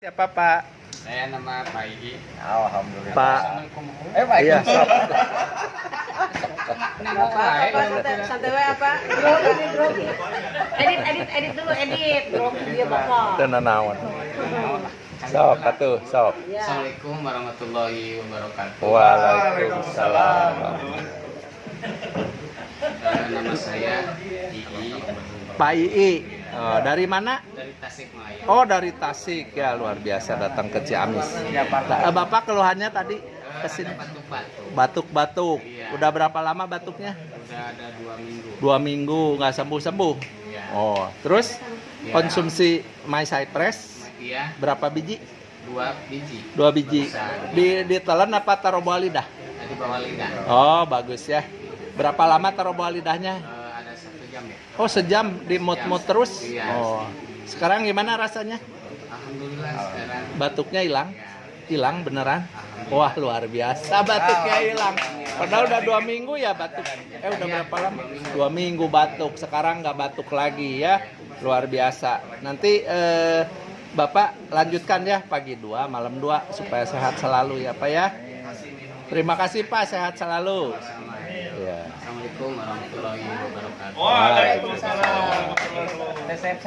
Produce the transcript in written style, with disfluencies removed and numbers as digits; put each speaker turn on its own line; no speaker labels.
Siapa Pak?
Saya nama Pak Igi.
Alhamdulillah. Pak.
Pak
Iya.
Santai wae apa? Edit dulu, edit. Dia bakal.
Tenan naon. Sok atuh, sok.
Assalamualaikum warahmatullahi wabarakatuh.
Waalaikumsalam.
Nama saya Igi
Pak Ii. Oh, dari mana?
dari Tasikmalaya.
Oh, dari Tasik ya, luar biasa datang ke Ciamis. Bapak keluhannya tadi kesini
Batuk-batuk.
batuk-batuk.
Iya.
Udah berapa lama batuknya?
Udah ada 2 minggu.
2 minggu nggak sembuh-sembuh.
Iya.
Oh, terus
Ya.
konsumsi My Cypress
Iya,
berapa biji?
2 biji.
2 biji.
Bisa.
Ditelan apa taruh bawah lidah?
Di bawah lidah.
Oh, bagus ya. Berapa lama taruh bawah lidahnya?
Ada 1 jam ya.
Oh, sejam dimut-mut terus?
Iya.
Oh. Sekarang gimana rasanya?
Alhamdulillah sekarang.
Batuknya hilang?
Ya.
Hilang beneran? Wah, luar biasa batuknya hilang. Padahal udah 2 minggu ya batuk. Udah berapa lama? 2 minggu batuk. Sekarang nggak batuk lagi ya. Luar biasa. Nanti Bapak lanjutkan ya pagi 2, malam 2 supaya sehat selalu ya Pak ya. Terima kasih Pak, sehat selalu. Ya.
Assalamualaikum warahmatullahi wabarakatuh.
Waalaikumsalam.